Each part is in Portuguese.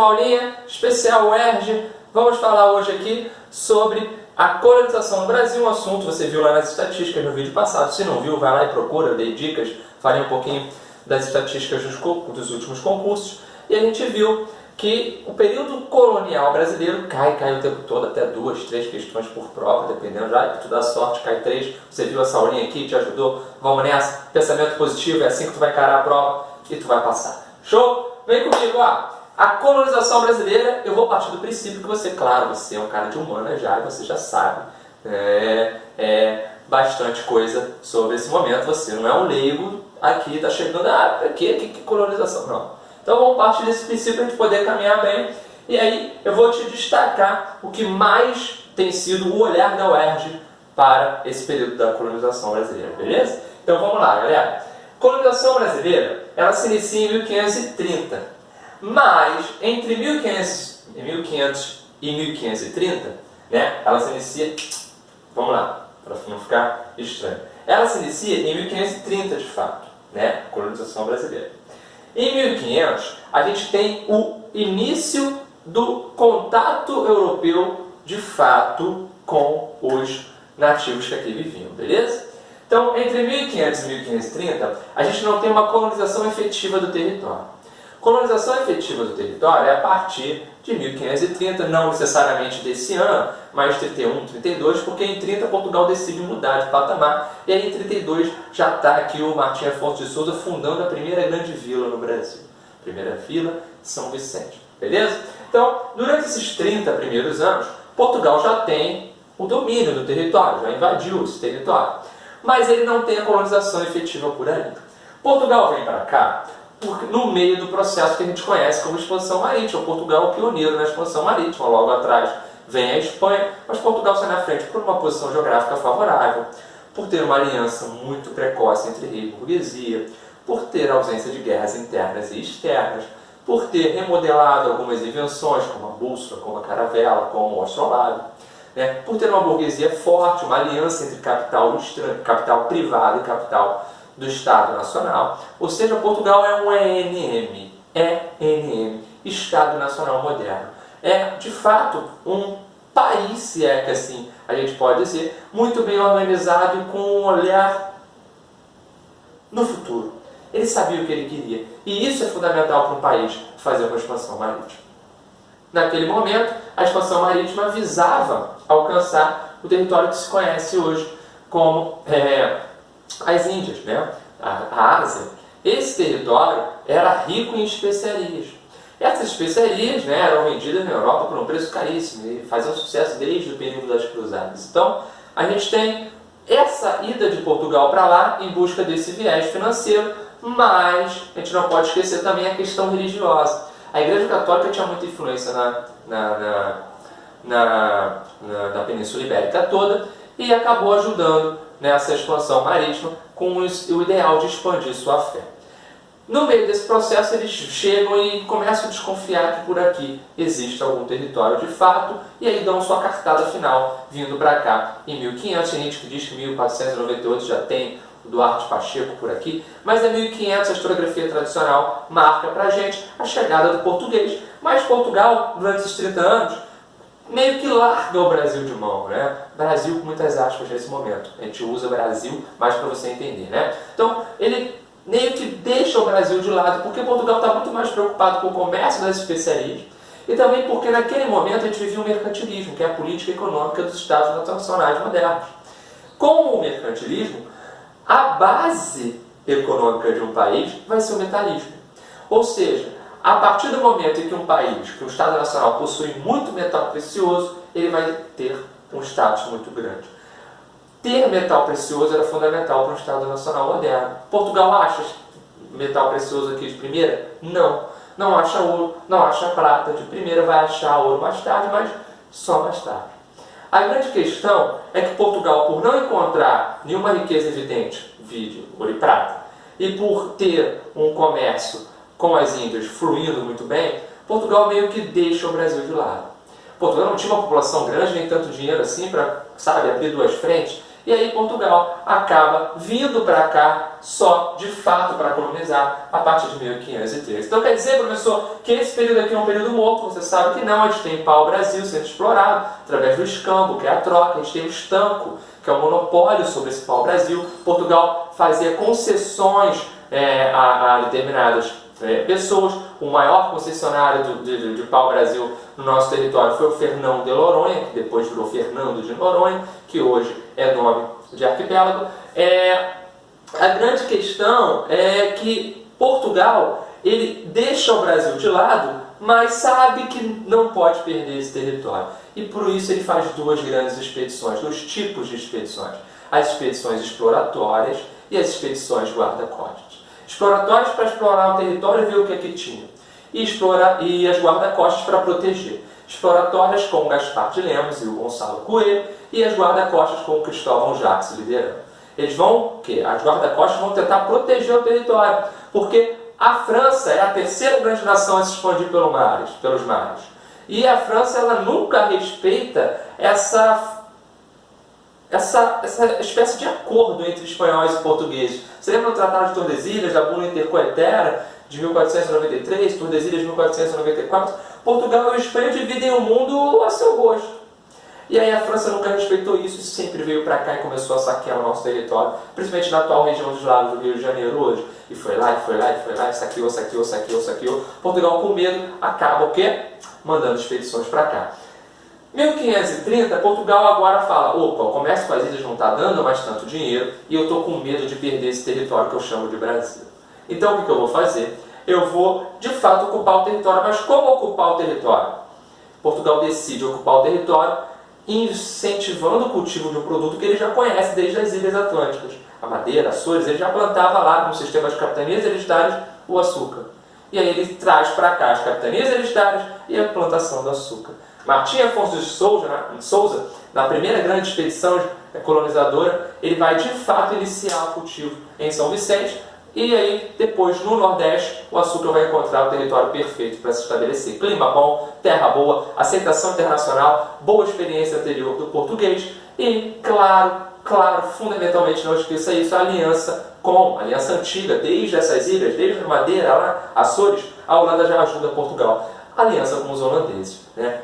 uma aulinha especial UERJ. Vamos falar hoje aqui sobre a colonização no Brasil, um assunto você viu lá nas estatísticas no vídeo passado. Se não viu, vai lá e procura, eu dei dicas, falei um pouquinho das estatísticas dos últimos concursos. E a gente viu que o período colonial brasileiro cai o tempo todo, até 2, 3 questões por prova, dependendo já, que tu dá sorte, cai 3. Você viu essa aulinha aqui, te ajudou, vamos nessa, pensamento positivo, é assim que tu vai encarar a prova e tu vai passar. Show? Vem comigo, ó. A colonização brasileira, eu vou partir do princípio que você, claro, você é um cara de humanas já, e você já sabe bastante coisa sobre esse momento, você não é um leigo aqui, tá chegando, que colonização, não. Então vamos partir desse princípio para a gente poder caminhar bem. E aí eu vou te destacar o que mais tem sido o olhar da UERJ para esse período da colonização brasileira, beleza? Então vamos lá, galera. Colonização brasileira, ela se inicia em 1530, mas entre 1500 e 1530, né, ela se inicia, vamos lá, para não ficar estranho, ela se inicia em 1530 de fato, né, a colonização brasileira. Em 1500, a gente tem o início do contato europeu, de fato, com os nativos que aqui viviam, beleza? Então, entre 1500 e 1530, a gente não tem uma colonização efetiva do território. Colonização efetiva do território é a partir de 1530, não necessariamente desse ano, mas 31, 32, porque em 30 Portugal decide mudar de patamar, e aí em 32 já está aqui o Martim Afonso de Souza fundando a primeira grande vila no Brasil. Primeira vila, São Vicente. Beleza? Então, durante esses 30 primeiros anos, Portugal já tem o domínio do território, já invadiu esse território, mas ele não tem a colonização efetiva por ali. Portugal vem para cá no meio do processo que a gente conhece como expansão marítima. Portugal é o pioneiro na expansão marítima, logo atrás vem a Espanha, mas Portugal sai na frente por uma posição geográfica favorável, por ter uma aliança muito precoce entre rei e burguesia, por ter ausência de guerras internas e externas, por ter remodelado algumas invenções, como a bússola, como a caravela, como o astrolábio, né? Por ter uma burguesia forte, uma aliança entre capital privado e capital do Estado Nacional. Ou seja, Portugal é um ENM, Estado Nacional Moderno. É, de fato, um país, se é que assim a gente pode dizer, muito bem organizado e com um olhar no futuro. Ele sabia o que ele queria. E isso é fundamental para um país fazer uma expansão marítima. Naquele momento, a expansão marítima visava alcançar o território que se conhece hoje como as Índias, né? a Ásia. Esse território era rico em especiarias. Essas especiarias, né, eram vendidas na Europa por um preço caríssimo e faziam sucesso desde o período das cruzadas. Então, a gente tem essa ida de Portugal para lá em busca desse viés financeiro, mas a gente não pode esquecer também a questão religiosa. A Igreja Católica tinha muita influência na Península Ibérica toda e acabou ajudando nessa expansão marítima com o ideal de expandir sua fé. No meio desse processo eles chegam e começam a desconfiar que por aqui existe algum território de fato e aí dão sua cartada final vindo para cá em 1500. Tem gente que diz que em 1498 já tem o Duarte Pacheco por aqui, mas em 1500 a historiografia tradicional marca para a gente a chegada do português. Mas Portugal, durante esses 30 anos, meio que larga o Brasil de mão, né? Brasil com muitas aspas nesse momento. A gente usa Brasil mais para você entender, né? Então, ele meio que deixa o Brasil de lado, porque Portugal está muito mais preocupado com o comércio das especiarias e também porque naquele momento a gente vivia o mercantilismo, que é a política econômica dos Estados nacionais modernos. Com o mercantilismo, a base econômica de um país vai ser o metalismo. Ou seja, a partir do momento em que um país, que o Estado Nacional possui muito metal precioso, ele vai ter um status muito grande. Ter metal precioso era fundamental para um Estado Nacional moderno. Portugal acha metal precioso aqui de primeira? Não. Não acha ouro, não acha prata de primeira, vai achar ouro mais tarde, mas só mais tarde. A grande questão é que Portugal, por não encontrar nenhuma riqueza evidente, vide ouro e prata, e por ter um comércio com as Índias fluindo muito bem, Portugal meio que deixa o Brasil de lado. Portugal não tinha uma população grande, nem tanto dinheiro assim para, sabe, abrir duas frentes. E aí Portugal acaba vindo para cá só, de fato, para colonizar a partir de 1513. Então quer dizer, professor, que esse período aqui é um período morto? Você sabe que não, a gente tem pau-brasil sendo explorado através do escambo, que é a troca, a gente tem o estanco, que é o monopólio sobre esse pau-brasil. Portugal fazia concessões a determinadas pessoas. O maior concessionário de pau-brasil no nosso território foi o Fernão de Noronha, que depois virou Fernando de Noronha, que hoje é nome de arquipélago. A grande questão é que Portugal ele deixa o Brasil de lado, mas sabe que não pode perder esse território. E por isso ele faz duas grandes expedições, dois tipos de expedições. As expedições exploratórias e as expedições guarda-costas. Exploratórias para explorar o território e ver o que aqui tinha. E as guarda-costas para proteger. Exploratórias com o Gaspar de Lemos e o Gonçalo Coelho, e as guarda-costas com o Cristóvão Jacques liderando. Eles vão, as guarda-costas vão tentar proteger o território, porque a França é a terceira grande nação a se expandir pelos mares. E a França ela nunca respeita essa espécie de acordo entre espanhóis e portugueses. Você lembra do Tratado de Tordesilhas, da Bula Intercoetera, de 1493, Tordesilhas de 1494? Portugal e a Espanha dividem o mundo a seu gosto. E aí a França nunca respeitou isso e sempre veio para cá e começou a saquear o nosso território, principalmente na atual região dos lagos do Rio de Janeiro hoje. E foi lá, saqueou. Portugal, com medo, acaba o quê? Mandando expedições para cá. 1530, Portugal agora fala, opa, o comércio com as ilhas não está dando mais tanto dinheiro e eu estou com medo de perder esse território que eu chamo de Brasil. Então o que eu vou fazer? Eu vou, de fato, ocupar o território. Mas como ocupar o território? Portugal decide ocupar o território incentivando o cultivo de um produto que ele já conhece desde as Ilhas Atlânticas. A madeira, Açores, ele já plantava lá no sistema de capitanias hereditárias o açúcar. E aí ele traz para cá as capitanias hereditárias e a plantação do açúcar. Martim Afonso de Souza, na primeira grande expedição colonizadora, ele vai de fato iniciar o cultivo em São Vicente, e aí depois no Nordeste o açúcar vai encontrar o território perfeito para se estabelecer. Clima bom, terra boa, aceitação internacional, boa experiência anterior do português e, claro, fundamentalmente não esqueça isso, a aliança antiga, desde essas ilhas, desde a Madeira, lá, Açores, a Holanda já ajuda Portugal. Aliança com os holandeses.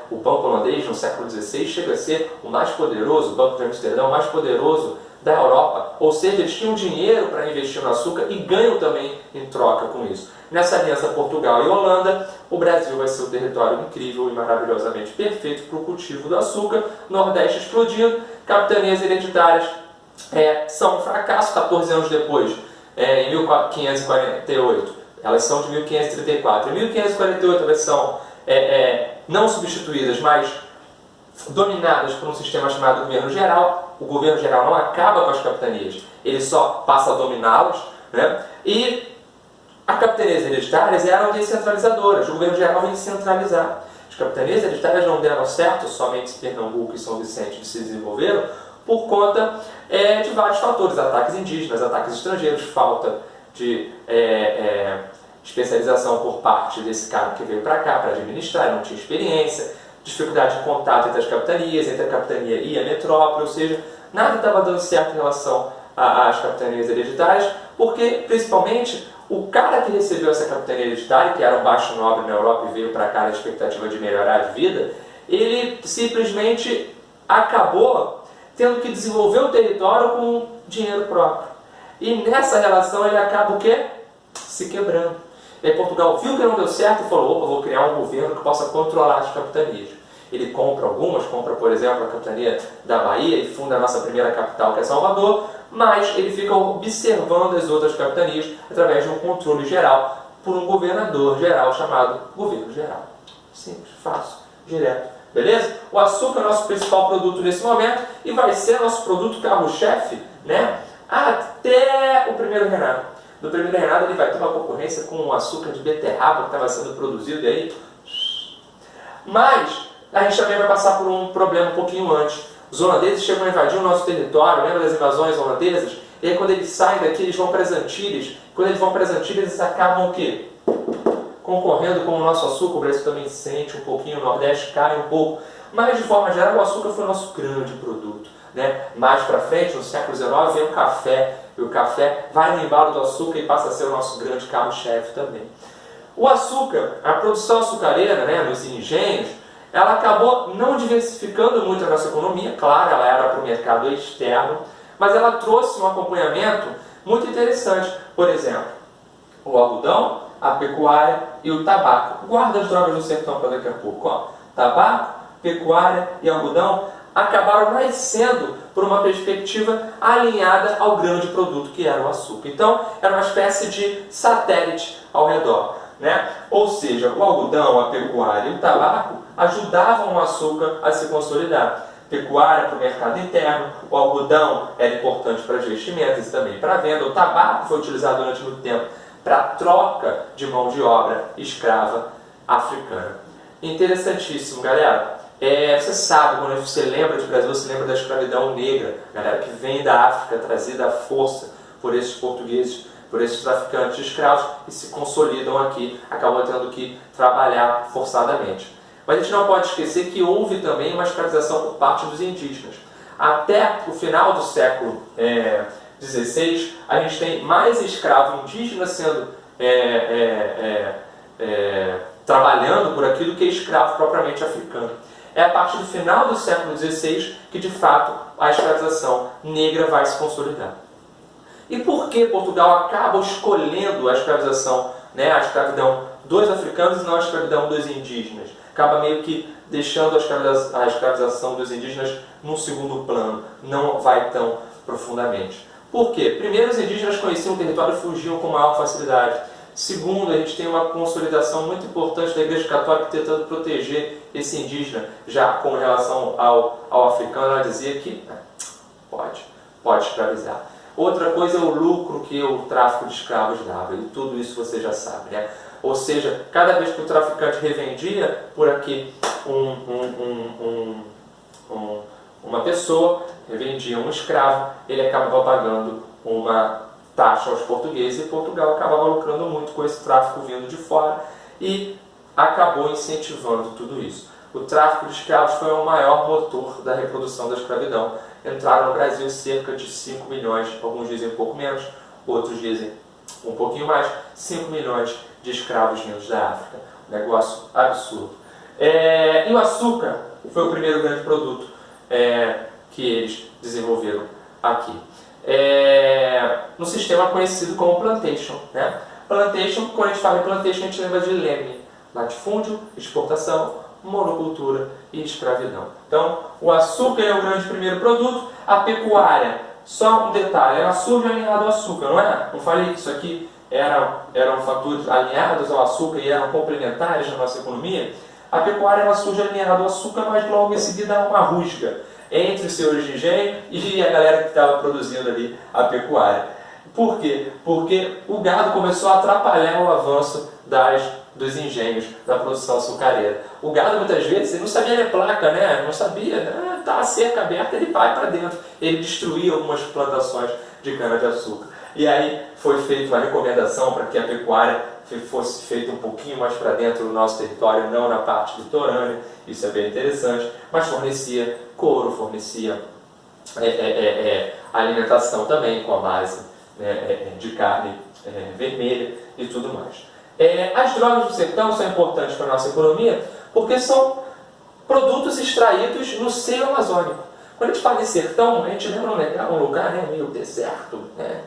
O Banco Holandês, no século XVI, chega a ser o mais poderoso, o Banco de Amsterdã, o mais poderoso da Europa. Ou seja, eles tinham dinheiro para investir no açúcar e ganham também em troca com isso. Nessa aliança Portugal e Holanda, o Brasil vai ser um território incrível e maravilhosamente perfeito para o cultivo do açúcar. Nordeste explodindo, capitanias hereditárias são um fracasso. 14 anos depois, em 1548, elas são de 1534. Em 1548 elas são não substituídas, mas dominadas por um sistema chamado governo geral. O governo geral não acaba com as capitanias, ele só passa a dominá-las, E as capitanias hereditárias eram descentralizadoras, o governo geral vem centralizar. As capitanias hereditárias não deram certo, somente Pernambuco e São Vicente se desenvolveram, por conta de vários fatores: ataques indígenas, ataques estrangeiros, falta de especialização por parte desse cara que veio para cá para administrar, não tinha experiência, dificuldade de contato entre as capitanias, entre a capitania e a metrópole, ou seja, nada estava dando certo em relação às capitanias hereditárias, porque, principalmente, o cara que recebeu essa capitania hereditária, que era um baixo nobre na Europa e veio para cá na expectativa de melhorar de vida, ele simplesmente acabou tendo que desenvolver o território com dinheiro próprio. E nessa relação ele acaba o quê? Se quebrando. E aí Portugal viu que não deu certo e falou, opa, vou criar um governo que possa controlar as capitanias. Ele compra algumas, por exemplo, a capitania da Bahia e funda a nossa primeira capital, que é Salvador, mas ele fica observando as outras capitanias através de um controle geral por um governador geral chamado Governo Geral. Simples, fácil, direto. Beleza? O açúcar é o nosso principal produto nesse momento e vai ser nosso produto carro-chefe, até o primeiro reinado. No primeiro reinado ele vai ter uma concorrência com o açúcar de beterraba que estava sendo produzido, e aí... Mas a gente também vai passar por um problema um pouquinho antes. Os holandeses chegam a invadir o nosso território, lembra das invasões holandesas? E aí quando eles saem daqui, eles vão para as Antilhas. Quando eles vão para as Antilhas, eles acabam o quê? Concorrendo com o nosso açúcar. O Brasil também sente um pouquinho, o Nordeste cai um pouco. Mas de forma geral, o açúcar foi o nosso grande produto. né? Mais para frente, no século XIX, vem o café, e o café vai no embalo do açúcar e passa a ser o nosso grande carro-chefe também. O açúcar, a produção açucareira, né, nos engenhos, ela acabou não diversificando muito a nossa economia, claro, ela era para o mercado externo, mas ela trouxe um acompanhamento muito interessante. Por exemplo, o algodão, a pecuária e o tabaco. Guarda as drogas do sertão para daqui a pouco. Ó. Tabaco, pecuária e algodão acabaram nascendo por uma perspectiva alinhada ao grande produto que era o açúcar. Então, era uma espécie de satélite ao redor, né? Ou seja, o algodão, a pecuária e o tabaco ajudavam o açúcar a se consolidar. Pecuária para o mercado interno, o algodão era importante para as vestimentas e também para a venda. O tabaco foi utilizado durante muito tempo para a troca de mão de obra escrava africana. Interessantíssimo, galera. Você sabe, quando você lembra de Brasil, você lembra da escravidão negra, galera que vem da África, trazida à força por esses portugueses, por esses traficantes de escravos, e se consolidam aqui, acabam tendo que trabalhar forçadamente. Mas a gente não pode esquecer que houve também uma escravização por parte dos indígenas. Até o final do século XVI, a gente tem mais escravo indígena sendo trabalhando por aqui do que escravo propriamente africano. É a partir do final do século XVI que, de fato, a escravização negra vai se consolidar. E por que Portugal acaba escolhendo a escravização, né, a escravidão dos africanos e não a escravidão dos indígenas? Acaba meio que deixando a escravização dos indígenas num segundo plano, não vai tão profundamente. Por quê? Primeiro, os indígenas conheciam o território e fugiam com maior facilidade. Segundo, a gente tem uma consolidação muito importante da Igreja Católica tentando proteger esse indígena, já com relação ao africano, ela dizia que pode escravizar. Outra coisa é o lucro que o tráfico de escravos dava, e tudo isso você já sabe, né? Ou seja, cada vez que o traficante revendia por aqui uma pessoa, revendia um escravo, ele acabava pagando uma taxa aos portugueses e Portugal acabava lucrando muito com esse tráfico vindo de fora e acabou incentivando tudo isso. O tráfico de escravos foi o maior motor da reprodução da escravidão. Entraram no Brasil cerca de 5 milhões, alguns dizem um pouco menos, outros dizem um pouquinho mais, 5 milhões de escravos vindos da África. Um negócio absurdo. E o açúcar foi o primeiro grande produto que eles desenvolveram aqui. No sistema conhecido como plantation, né? Plantation, quando a gente fala em plantation, a gente lembra de leme, latifúndio, exportação, monocultura e escravidão. Então, o açúcar é o grande primeiro produto, a pecuária, só um detalhe, ela surge alinhada ao açúcar, não é? Não falei que isso aqui eram fatores alinhados ao açúcar e eram complementares na nossa economia? A pecuária ela surge alinhada ao açúcar, mas logo em seguida há uma rusga entre os senhores de engenho e a galera que estava produzindo ali a pecuária. Por quê? Porque o gado começou a atrapalhar o avanço dos engenhos, da produção açucareira. O gado muitas vezes ele não sabia ler placa, né? Não sabia, tá a cerca aberta, ele vai para dentro. Ele destruía algumas plantações de cana-de-açúcar. E aí foi feita uma recomendação para que a pecuária fosse feita um pouquinho mais para dentro do nosso território, não na parte litorânea, isso é bem interessante, mas fornecia couro, fornecia alimentação também com a base de carne vermelha e tudo mais. As drogas do sertão são importantes para a nossa economia porque são produtos extraídos no seio amazônico. Quando a gente fala em sertão, a gente lembra um lugar meio deserto,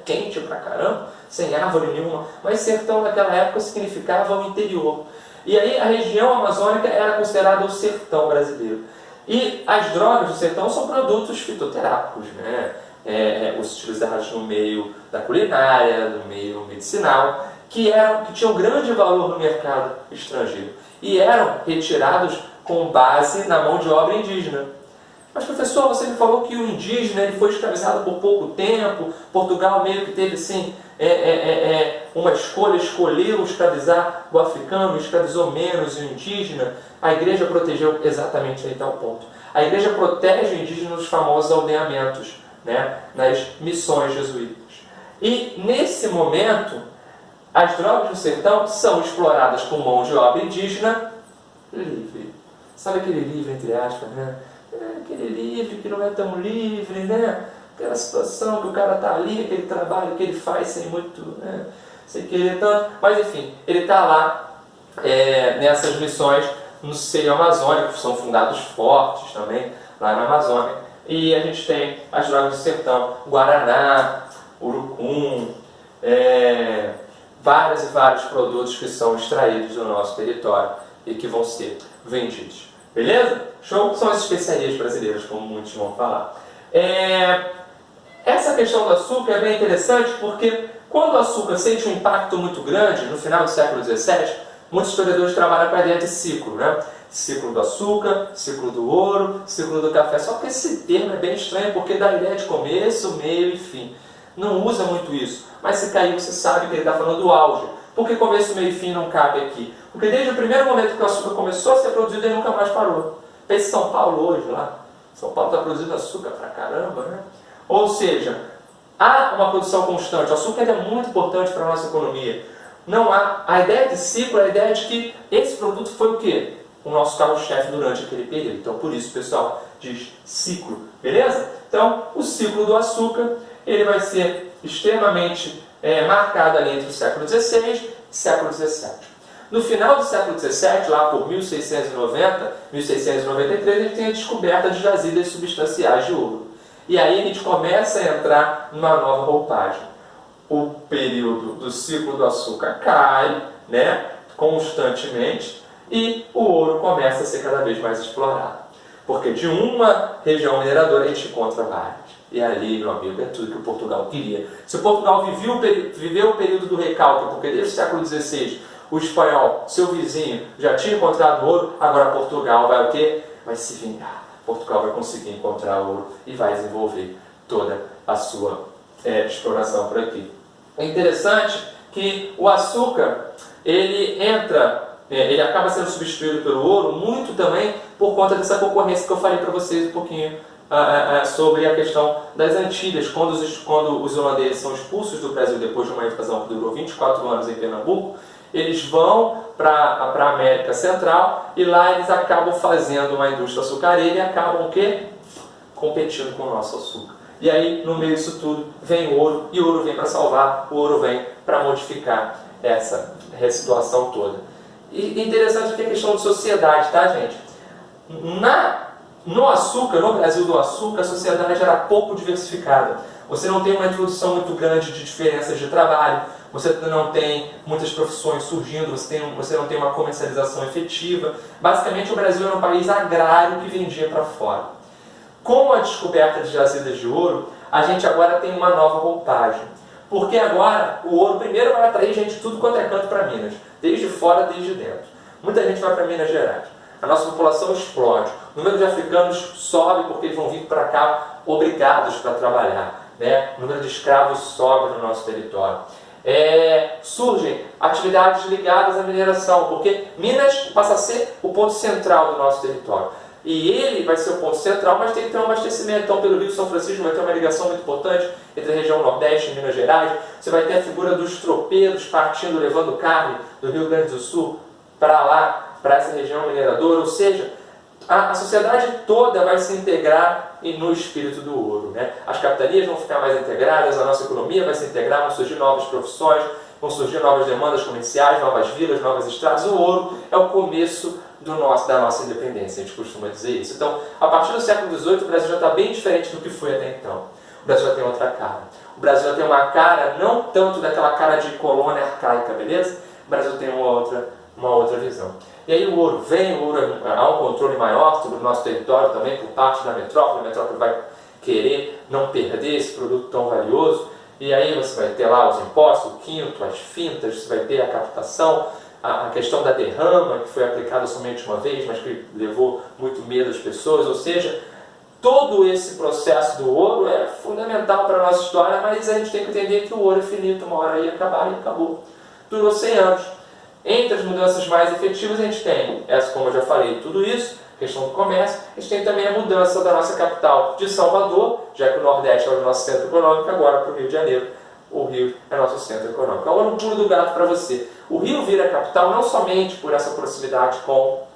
quente pra caramba, sem árvore nenhuma, mas sertão naquela época significava o interior. E aí a região amazônica era considerada o sertão brasileiro. E as drogas do sertão são produtos fitoterápicos, os utilizados no meio da culinária, no meio medicinal, que tinham grande valor no mercado estrangeiro e eram retirados com base na mão de obra indígena. Mas professor, você me falou que o indígena ele foi escravizado por pouco tempo, Portugal meio que teve assim, uma escolha, escolheu escravizar o africano, escravizou menos o indígena. A igreja protegeu exatamente aí tal ponto. A igreja protege o indígena nos famosos aldeamentos, nas missões jesuítas. E nesse momento, as drogas do sertão são exploradas com mão de obra indígena livre. Sabe aquele livre, entre aspas, aquele livre que não é tão livre, né? Aquela situação que o cara está ali, aquele trabalho que ele faz sem muito, né? Sem querer tanto. Mas enfim, ele está lá nessas missões no seio amazônico, que são fundados fortes também, lá na Amazônia. E a gente tem as drogas do sertão, Guaraná, Urucum, vários e vários produtos que são extraídos do nosso território e que vão ser vendidos. Beleza? Show? São as especiarias brasileiras, como muitos vão falar. Essa questão do açúcar é bem interessante porque quando o açúcar sente um impacto muito grande, no final do século XVII, muitos historiadores trabalham com a ideia de ciclo, né? Ciclo do açúcar, ciclo do ouro, ciclo do café. Só que esse termo é bem estranho porque dá a ideia de começo, meio e fim. Não usa muito isso, mas se cair você sabe que ele está falando do auge. Por que começo, meio e fim não cabe aqui? Porque desde o primeiro momento que o açúcar começou a ser produzido, ele nunca mais parou. Pense São Paulo hoje lá. São Paulo está produzindo açúcar pra caramba, né? Ou seja, há uma produção constante. O açúcar é muito importante para a nossa economia. Não há. A ideia de ciclo é a ideia de que esse produto foi o quê? O nosso carro-chefe durante aquele período. Então, por isso o pessoal diz ciclo. Beleza? Então, o ciclo do açúcar ele vai ser extremamente marcado ali entre o século XVI e o século XVII. No final do século XVII, lá por 1690, 1693, a gente tem a descoberta de jazidas substanciais de ouro. E aí a gente começa a entrar numa nova roupagem. O período do ciclo do açúcar cai, né, constantemente, e o ouro começa a ser cada vez mais explorado. Porque de uma região mineradora a gente encontra várias. E ali, meu amigo, é tudo que o Portugal queria. Se o Portugal viveu o período do recalque, porque desde o século XVI o espanhol, seu vizinho, já tinha encontrado ouro, agora Portugal vai o quê? Vai se vingar. Portugal vai conseguir encontrar ouro e vai desenvolver toda a sua exploração por aqui. É interessante que o açúcar, ele acaba sendo substituído pelo ouro muito também por conta dessa concorrência que eu falei para vocês um pouquinho sobre a questão das Antilhas. Quando os holandeses são expulsos do Brasil depois de uma invasão que durou 24 anos em Pernambuco, eles vão para a América Central e lá eles acabam fazendo uma indústria açucareira e acabam o quê? Competindo com o nosso açúcar. E aí, no meio disso tudo, vem o ouro, e o ouro vem para salvar, o ouro vem para modificar essa situação toda. E interessante aqui a questão de sociedade, tá, gente? No açúcar, no Brasil do açúcar, a sociedade era pouco diversificada. Você não tem uma introdução muito grande de diferenças de trabalho, você não tem muitas profissões surgindo, você não tem uma comercialização efetiva. Basicamente, o Brasil era um país agrário que vendia para fora. Com a descoberta de jazidas de ouro, a gente agora tem uma nova roupagem. Porque agora o ouro primeiro vai atrair gente de tudo quanto é canto para Minas. Desde fora, desde dentro. Muita gente vai para Minas Gerais. A nossa população explode. O número de africanos sobe porque eles vão vir para cá obrigados para trabalhar, né? O número de escravos sobe no nosso território. Surgem atividades ligadas à mineração, porque Minas passa a ser o ponto central do nosso território. E ele vai ser o ponto central, mas tem que ter um abastecimento. Então, pelo Rio São Francisco vai ter uma ligação muito importante entre a região Nordeste e Minas Gerais. Você vai ter a figura dos tropeiros partindo, levando carne do Rio Grande do Sul para lá, para essa região mineradora. Ou seja, a sociedade toda vai se integrar no espírito do ouro, né? As capitanias vão ficar mais integradas, a nossa economia vai se integrar, vão surgir novas profissões, vão surgir novas demandas comerciais, novas vilas, novas estradas. O ouro é o começo da nossa independência, a gente costuma dizer isso. Então, a partir do século XVIII, o Brasil já está bem diferente do que foi até então. O Brasil já tem outra cara. O Brasil já tem uma cara, não tanto daquela cara de colônia arcaica, beleza? O Brasil tem uma outra visão. E aí o ouro vem, há um controle maior sobre o nosso território também por parte da metrópole. A metrópole vai querer não perder esse produto tão valioso. E aí você vai ter lá os impostos, o quinto, as fintas, você vai ter a captação, a questão da derrama, que foi aplicada somente uma vez, mas que levou muito medo às pessoas. Ou seja, todo esse processo do ouro é fundamental para a nossa história, mas a gente tem que entender que o ouro é finito, uma hora ia acabar e acabou. Durou 100 anos. Entre as mudanças mais efetivas a gente tem, como eu já falei, tudo isso, questão do comércio. A gente tem também a mudança da nossa capital de Salvador, já que o Nordeste é o nosso centro econômico, agora para o Rio de Janeiro. O Rio é nosso centro econômico. Agora um pulo do gato para você. O Rio vira capital não somente por essa proximidade com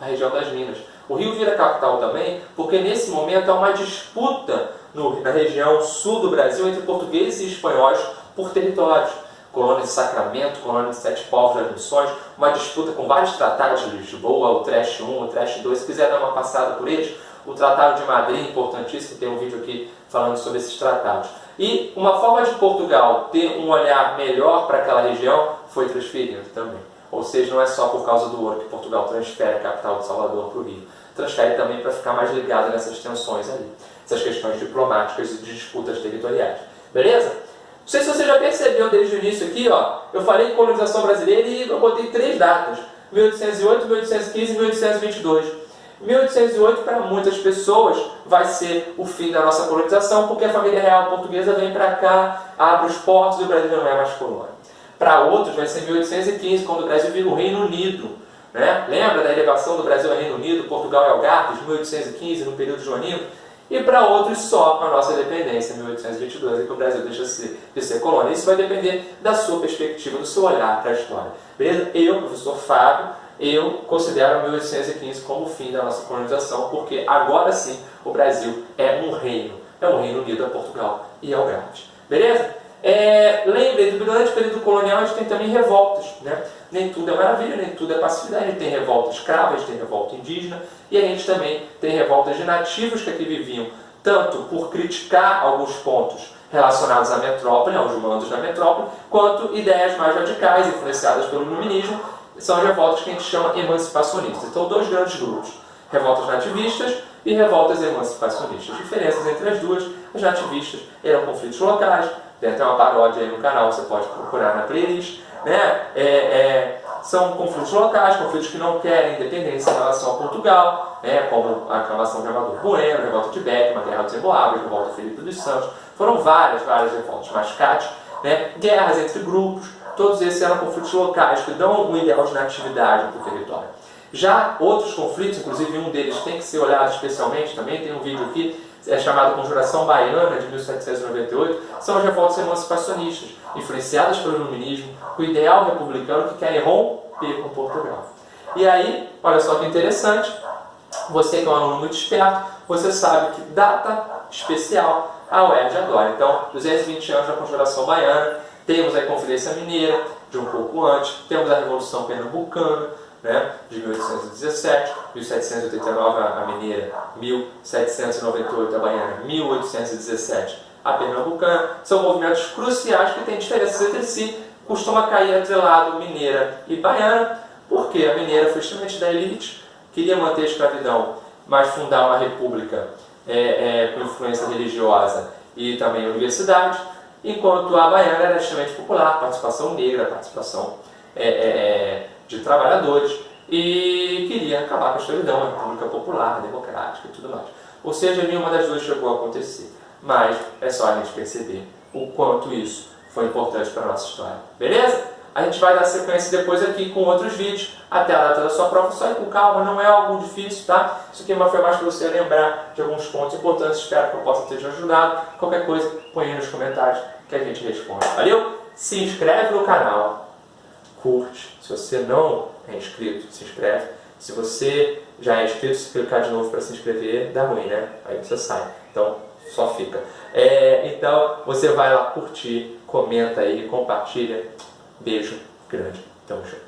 a região das Minas. O Rio vira capital também porque nesse momento há uma disputa na região sul do Brasil entre portugueses e espanhóis por territórios. Colônia de Sacramento, colônia de Sete Povos das Missões, uma disputa com vários tratados de Lisboa, o Trash 1, o Trash 2, se quiser dar uma passada por eles, o Tratado de Madrid, importantíssimo, tem um vídeo aqui falando sobre esses tratados. E uma forma de Portugal ter um olhar melhor para aquela região foi transferindo também. Ou seja, não é só por causa do ouro que Portugal transfere a capital de Salvador para o Rio. Transfere também para ficar mais ligado nessas tensões ali, essas questões diplomáticas e de disputas territoriais. Beleza? Não sei se você já percebeu desde o início aqui, ó, eu falei colonização brasileira e eu botei 3 datas: 1808, 1815 e 1822. 1808 para muitas pessoas vai ser o fim da nossa colonização, porque a família real portuguesa vem para cá, abre os portos e o Brasil não é mais colônia. Para outros vai ser 1815, quando o Brasil vira o Reino Unido. Né? Lembra da elevação do Brasil ao Reino Unido, Portugal e Algarves, 1815, no período joanino? E para outros só com a nossa independência, 1822, em que o Brasil deixa de ser colônia. Isso vai depender da sua perspectiva, do seu olhar para a história. Beleza? Eu, professor Fábio, eu considero 1815 como o fim da nossa colonização, porque agora sim o Brasil é um reino unido a Portugal e Algarves. Beleza? Lembre, durante o período colonial a gente tem também revoltas, né? Nem tudo é maravilha, nem tudo é passividade. A gente tem revolta escrava, a gente tem revolta indígena e a gente também tem revoltas de nativos que aqui viviam, tanto por criticar alguns pontos relacionados à metrópole, aos mandos da metrópole, quanto ideias mais radicais, influenciadas pelo iluminismo. São as revoltas que a gente chama emancipacionistas. Então, 2 grandes grupos: revoltas nativistas e revoltas emancipacionistas. Diferenças entre as duas: as nativistas eram conflitos locais, tem até uma paródia aí no canal, você pode procurar na playlist, né? São conflitos locais, conflitos que não querem independência em relação a Portugal, né? Como a aclamação de Amador Bueno, a revolta de Beckman, a Guerra dos Emboabas, a revolta de Felipe dos Santos. Foram várias revoltas, Mascate, né? Guerras entre grupos. Todos esses eram conflitos locais que dão um ideal de natividade para o território. Já outros conflitos, inclusive um deles tem que ser olhado especialmente, também tem um vídeo aqui, chamado Conjuração Baiana, de 1798, são as revoltas emancipacionistas, influenciadas pelo iluminismo, com o ideal republicano que querem romper com Portugal. E aí, olha só que interessante, você que é um aluno muito esperto, você sabe que data especial a UERJ adora. Então, 220 anos da Conjuração Baiana, temos a Inconfidência Mineira, de um pouco antes, temos a Revolução Pernambucana, né, de 1817, 1789 a Mineira, 1798 a Baiana, 1817 a Pernambucana. São movimentos cruciais que têm diferenças entre si, costuma cair atrelado Mineira e Baiana, porque a Mineira foi extremamente da elite, queria manter a escravidão, mas fundar uma república com influência religiosa e também universidade, enquanto a Baiana era extremamente popular, participação negra, participação de trabalhadores, e queria acabar com a escravidão, uma república popular, democrática e tudo mais. Ou seja, nenhuma das duas chegou a acontecer, mas é só a gente perceber o quanto isso foi importante para a nossa história. Beleza? A gente vai dar sequência depois aqui com outros vídeos, até a data da sua prova, só ir com calma, não é algo difícil, tá? Isso aqui foi mais para você lembrar de alguns pontos importantes, espero que eu possa ter te ajudado. Qualquer coisa, põe aí nos comentários que a gente responde. Valeu? Se inscreve no canal, curte. Se você não é inscrito, se inscreve. Se você já é inscrito, se clicar de novo para se inscrever, dá ruim, né? Aí você sai. Então, só fica. Então, você vai lá curtir, comenta aí, compartilha. Beijo grande. Tamo junto.